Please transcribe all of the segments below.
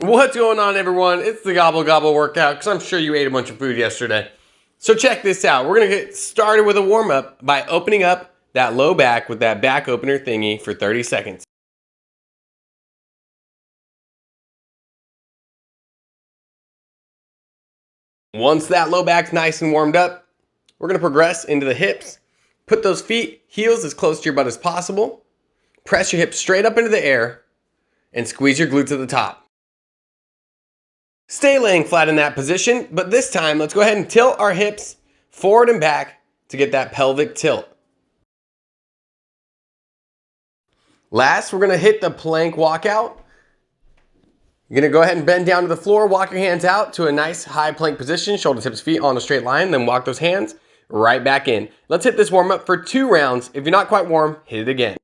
What's going on, everyone? It's the Gobble Gobble workout because I'm sure you ate a bunch of food yesterday. So check this out. We're going to get started with a warm-up by opening up that low back with that back opener thingy for 30 seconds. Once that low back's nice and warmed up, we're going to progress into the hips. Put those heels as close to your butt as possible. Press your hips straight up into the air and squeeze your glutes at the top. Stay laying flat in that position, but this time let's go ahead and tilt our hips forward and back to get that pelvic tilt. Last, we're going to hit the plank walkout. You're going to go ahead and bend down to the floor, walk your hands out to a nice high plank position, shoulders, hips, feet on a straight line, then walk those hands right back in. Let's hit this warm up for 2 rounds. If you're not quite warm, hit it again.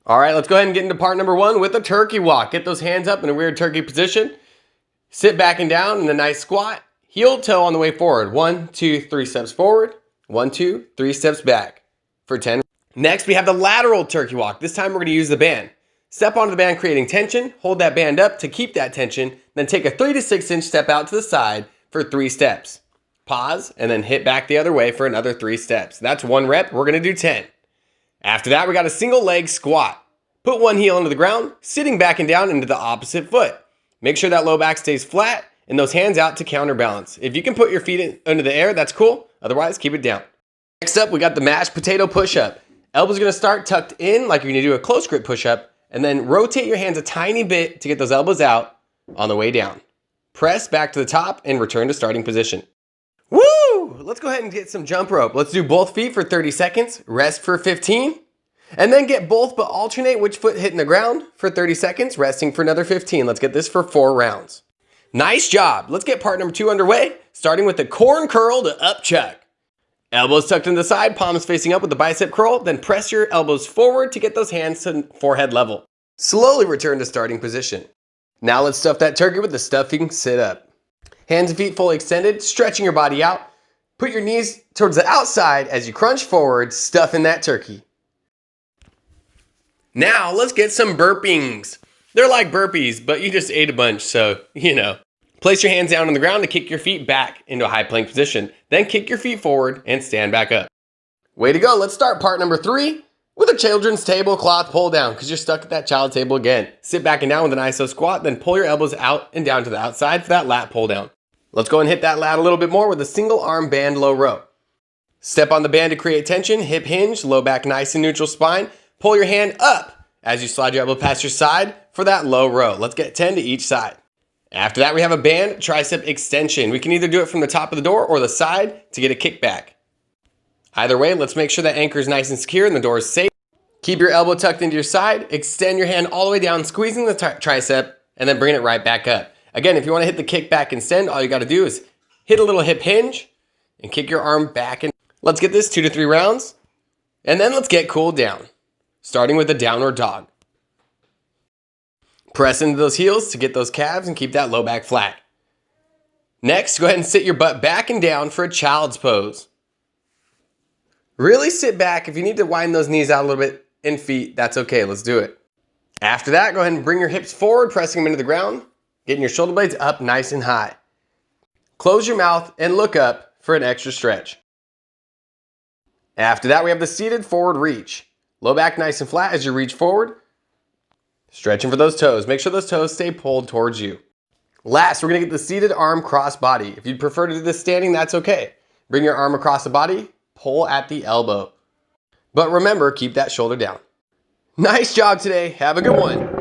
All right, let's go ahead and get into part number 1 with a turkey walk. Get those hands up in a weird turkey position. Sit back and down in a nice squat. Heel toe on the way forward. 1, 2, 3 steps forward. 1, 2, 3 steps back for 10. Next, we have the lateral turkey walk. This time we're going to use the band. Step onto the band, creating tension. Hold that band up to keep that tension. Then take a 3 to 6 inch step out to the side for 3 steps. Pause, and then hit back the other way for another 3 steps. That's 1 rep. We're going to do 10. After that, we got a single leg squat. Put one heel into the ground, sitting back and down into the opposite foot. Make sure that low back stays flat and those hands out to counterbalance. If you can put your feet into the air, that's cool. Otherwise, keep it down. Next up, we got the mashed potato push-up. Elbows going to start tucked in like you're going to do a close grip push-up, and then rotate your hands a tiny bit to get those elbows out on the way down. Press back to the top and return to starting position. Woo! Let's go ahead and get some jump rope. Let's do both feet for 30 seconds, rest for 15. And then get both but alternate which foot hitting the ground for 30 seconds, resting for another 15. Let's get this for 4 rounds. Nice job. Let's get part number 2 underway, starting with the corn curl to up chuck. Elbows tucked in the side, palms facing up with the bicep curl, then press your elbows forward to get those hands to forehead level. Slowly return to starting position. Now let's stuff that turkey with the stuffing sit up. Hands and feet fully extended, stretching your body out. Put your knees towards the outside as you crunch forward, stuffing that turkey. Now, let's get some burpees. They're like burpees, but you just ate a bunch, so, you know. Place your hands down on the ground to kick your feet back into a high plank position. Then kick your feet forward and stand back up. Way to go. Let's start part number 3 with a children's tablecloth pull down because you're stuck at that child table again. Sit back and down with an iso squat, then pull your elbows out and down to the outside for that lat pull down. Let's go and hit that lat a little bit more with a single arm band low row. Step on the band to create tension, hip hinge, low back nice and neutral spine. Pull your hand up as you slide your elbow past your side for that low row. Let's get 10 to each side. After that, we have a band tricep extension. We can either do it from the top of the door or the side to get a kickback. Either way, let's make sure that anchor is nice and secure and the door is safe. Keep your elbow tucked into your side, extend your hand all the way down, squeezing the tricep, and then bring it right back up. Again, if you want to hit the kickback extend, all you got to do is hit a little hip hinge and kick your arm back. And let's get this 2 to 3 rounds, and then let's get cooled down. Starting with the downward dog. Press into those heels to get those calves and keep that low back flat. Next, go ahead and sit your butt back and down for a child's pose. Really sit back. If you need to widen those knees out a little bit and feet, that's okay. Let's do it. After that, go ahead and bring your hips forward, pressing them into the ground, getting your shoulder blades up nice and high. Close your mouth and look up for an extra stretch. After that, we have the seated forward reach. Low back nice and flat as you reach forward. Stretching for those toes. Make sure those toes stay pulled towards you. Last, we're going to get the seated arm cross body. If you'd prefer to do this standing, that's okay. Bring your arm across the body, pull at the elbow. But remember, keep that shoulder down. Nice job today. Have a good one.